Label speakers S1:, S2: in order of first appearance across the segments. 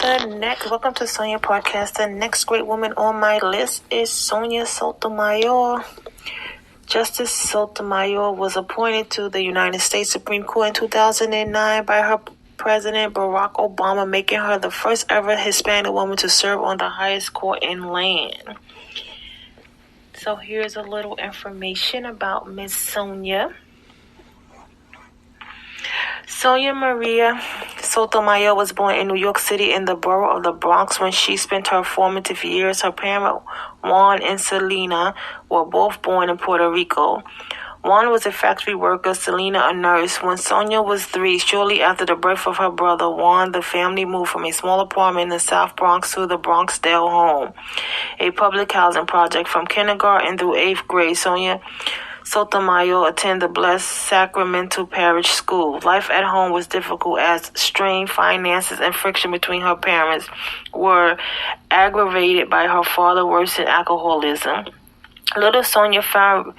S1: Welcome to Sonia Podcast. The next great woman on my list is Sonia Sotomayor. Justice Sotomayor was appointed to the United States Supreme Court in 2009 by her President Barack Obama, making her the first ever Hispanic woman to serve on the highest court in land. So here's a little information about Miss Sonia. Sonia Maria Sotomayor was born in New York City in the borough of the Bronx. When she spent her formative years, her parents, Juan and Selena, were both born in Puerto Rico. Juan was a factory worker, Selena a nurse. When Sonia was 3, shortly after the birth of her brother Juan, the family moved from a small apartment in the South Bronx to the Bronxdale home, a public housing project. From kindergarten through 8th grade, Sonia Sotomayor attended the Blessed Sacramental Parish School. Life at home was difficult as strained finances and friction between her parents were aggravated by her father's worsened alcoholism. Little Sonia found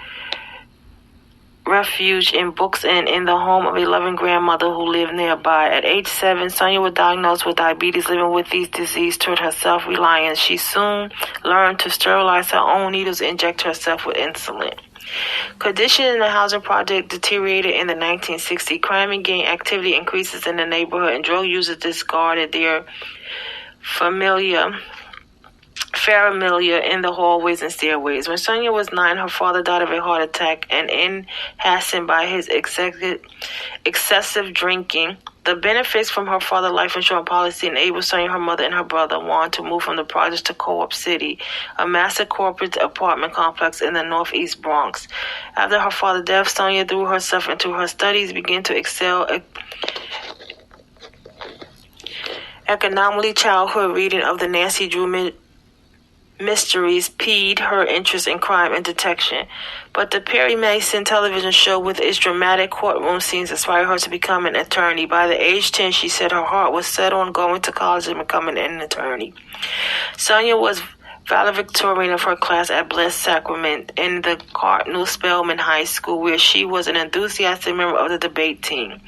S1: refuge in books and in the home of a loving grandmother who lived nearby. At age 7, Sonia was diagnosed with diabetes. Living with these diseases taught her self-reliance. She soon learned to sterilize her own needles and inject herself with insulin. Conditions in the housing project deteriorated in the 1960s. Crime and gang activity increases in the neighborhood, and drug users discarded their paraphernalia in the hallways and stairways. When Sonia was 9, her father died of a heart attack, and in hastened by his excessive drinking. The benefits from her father's life insurance policy enabled Sonia, her mother, and her brother Juan to move from the projects to Co-op City, a massive corporate apartment complex in the northeast Bronx. After her father's death, Sonia threw herself into her studies, began to excel economically. Childhood reading of the Nancy Drew mysteries piqued her interest in crime and detection, but the Perry Mason television show with its dramatic courtroom scenes inspired her to become an attorney. By the age 10, she said her heart was set on going to college and becoming an attorney. Sonia was valedictorian of her class at Blessed Sacrament in the Cardinal Spellman High School, where she was an enthusiastic member of the debate team.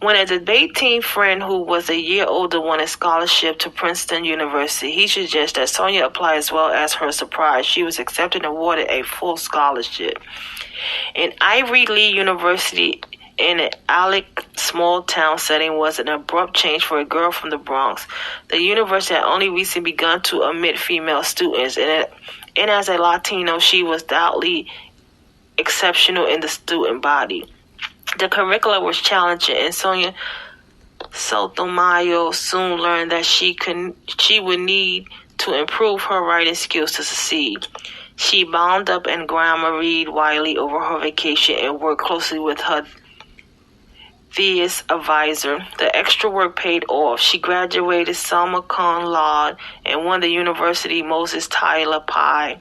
S1: When a debate team friend who was a year older won a scholarship to Princeton University, he suggested that Sonia apply. As well, as her surprise, she was accepted and awarded a full scholarship. In Ivy Lee University, in an Alec small town setting, was an abrupt change for a girl from the Bronx. The university had only recently begun to admit female students, and as a Latino, she was doubly exceptional in the student body. The curricula was challenging, and Sonia Sotomayor soon learned that she would need to improve her writing skills to succeed. She bound up in grammar, read widely over her vacation, and worked closely with her thesis advisor. The extra work paid off. She graduated summa cum laude and won the University Moses Tyler Prize.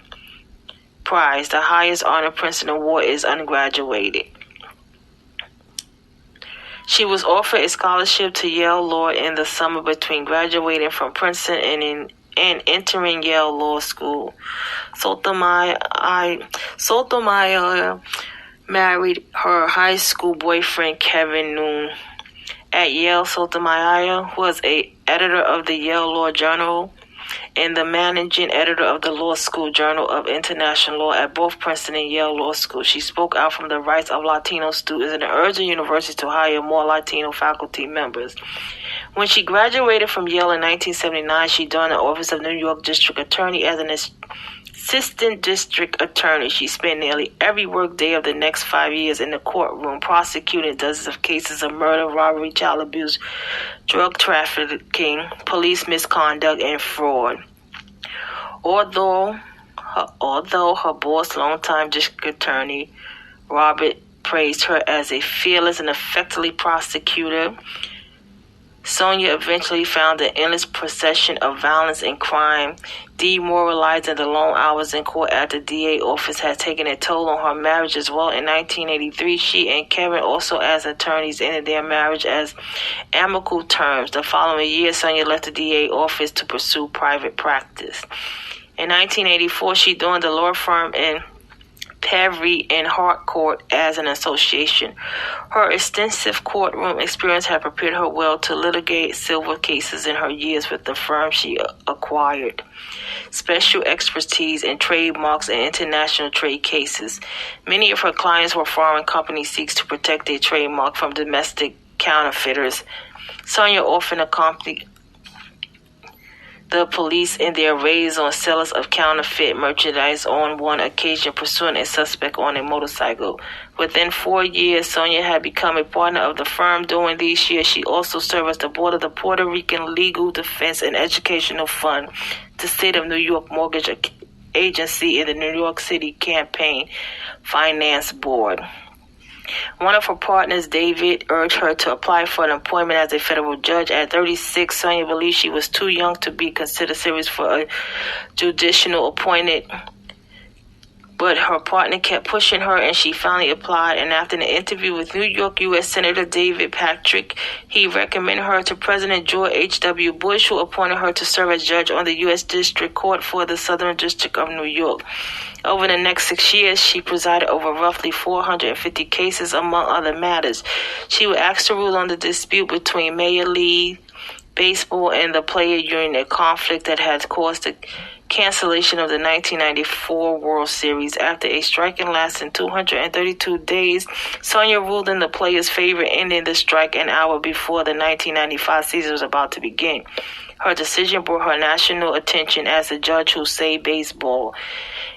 S1: The highest honor Princeton award is ungraduated. She was offered a scholarship to Yale Law in the summer between graduating from Princeton and entering Yale Law School. Sotomayor married her high school boyfriend Kevin Noon. At Yale, Sotomayor was an editor of the Yale Law Journal and the managing editor of the Law School Journal of International Law at both Princeton and Yale Law School. She spoke out for the rights of Latino students and urged the university to hire more Latino faculty members. When she graduated from Yale in 1979, she joined the Office of New York District Attorney as an assistant district attorney. She spent nearly every workday of the next 5 years in the courtroom, prosecuting dozens of cases of murder, robbery, child abuse, drug trafficking, police misconduct, and fraud. Although her boss, longtime district attorney Robert, praised her as a fearless and effectively prosecutor, Sonia eventually found the endless procession of violence and crime demoralizing. The long hours in court at the DA office had taken a toll on her marriage as well. In 1983, she and Kevin, also as attorneys, ended their marriage as amicable terms. The following year, Sonia left the DA office to pursue private practice. In 1984, she joined the law firm in Perry and Harcourt as an association. Her extensive courtroom experience had prepared her well to litigate civil cases in her years with the firm she acquired. Special expertise in trademarks and international trade cases. Many of her clients were foreign companies seeks to protect their trademark from domestic counterfeiters. Sonia often accompanied the police in their raids on sellers of counterfeit merchandise. On one occasion, pursuing a suspect on a motorcycle. Within 4 years, Sonia had become a partner of the firm. During these years, she also served as the board of the Puerto Rican Legal Defense and Educational Fund, the State of New York Mortgage Agency, and the New York City Campaign Finance Board. One of her partners, David, urged her to apply for an appointment as a federal judge. At 36, Sonia believed she was too young to be considered serious for a judicial appointment, but her partner kept pushing her, and she finally applied. And after an interview with New York U.S. Senator David Patrick, he recommended her to President George H.W. Bush, who appointed her to serve as judge on the U.S. District Court for the Southern District of New York. Over the next 6 years, she presided over roughly 450 cases, among other matters. She was asked to rule on the dispute between Major League Baseball and the player union, a conflict that had caused the cancellation of the 1994 World Series. After a strike lasting 232 days, Sonia ruled in the players' favor, ending the strike an hour before the 1995 season was about to begin. Her decision brought her national attention as the judge who saved baseball.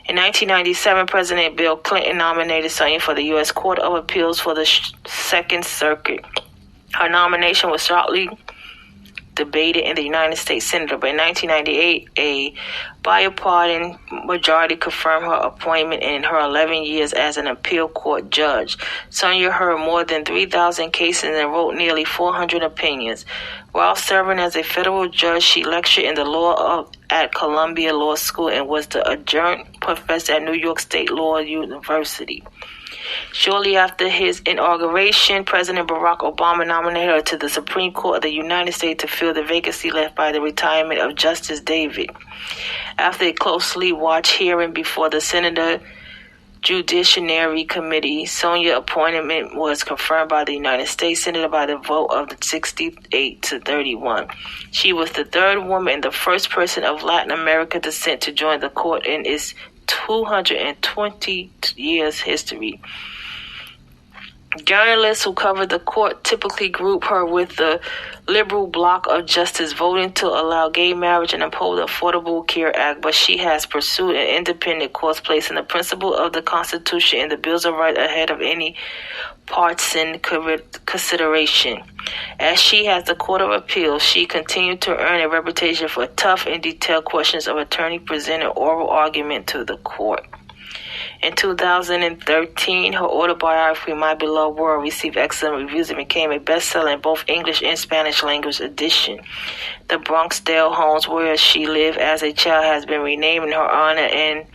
S1: In 1997, President Bill Clinton nominated Sonia for the U.S. Court of Appeals for the Second Circuit. Her nomination was shortly debated in the United States Senate, but in 1998, a bipartisan majority confirmed her appointment in her 11 years as an appeal court judge. Sonia heard more than 3,000 cases and wrote nearly 400 opinions. While serving as a federal judge, she lectured in the law at Columbia Law School and was the adjunct professor at New York State Law University. Shortly after his inauguration, President Barack Obama nominated her to the Supreme Court of the United States to fill the vacancy left by the retirement of Justice David. After a closely watched hearing before the Senate Judiciary Committee, Sonia's appointment was confirmed by the United States Senate by the vote of 68 to 31. She was the third woman and the first person of Latin American descent to join the court in its 220 years history. Journalists who covered the court typically group her with the liberal bloc of justice, voting to allow gay marriage and uphold the Affordable Care Act, but she has pursued an independent course, placing the principle of the Constitution and the Bills of Rights ahead of any partisan consideration. As she has the Court of Appeals, she continued to earn a reputation for tough and detailed questions of attorney presenting oral argument to the court. In 2013, her autobiography, My Beloved World, received excellent reviews and became a bestseller in both English and Spanish language edition. The Bronxdale homes where she lived as a child has been renamed in her honor and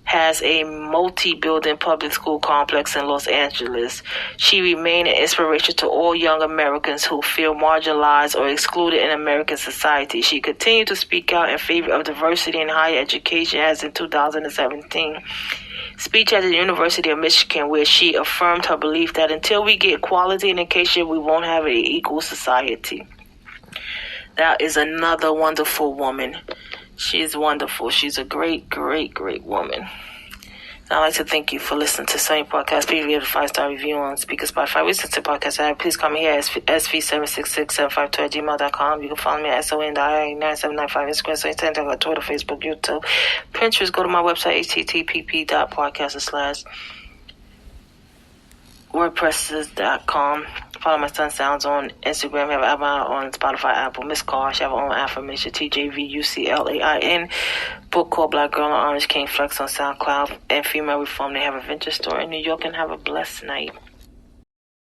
S1: has a multi-building public school complex in Los Angeles. She remained an inspiration to all young Americans who feel marginalized or excluded in American society. She continued to speak out in favor of diversity in higher education, as in 2017 speech at the University of Michigan, where she affirmed her belief that until we get quality in education, we won't have an equal society. That is another wonderful woman. She's wonderful. She's a great, great, great woman. I'd like to thank you for listening to Sonia Podcast. Please give a 5-star review on Speaker Spotify. Listen to podcast. Please come here at sv76675@gmail.com. You can follow me at SONDI9795 Instagram, Sonia, Twitter, Facebook, YouTube, Pinterest. Go to my website, http://wordpresses.com. Follow my son Sounds on Instagram. We have an on Spotify, Apple. Miss Carr, she have her own affirmation, TJVUCLAIN. Book called Black Girl on Orange King Flex on SoundCloud. And Female Reform, they have a venture store in New York. And have a blessed night.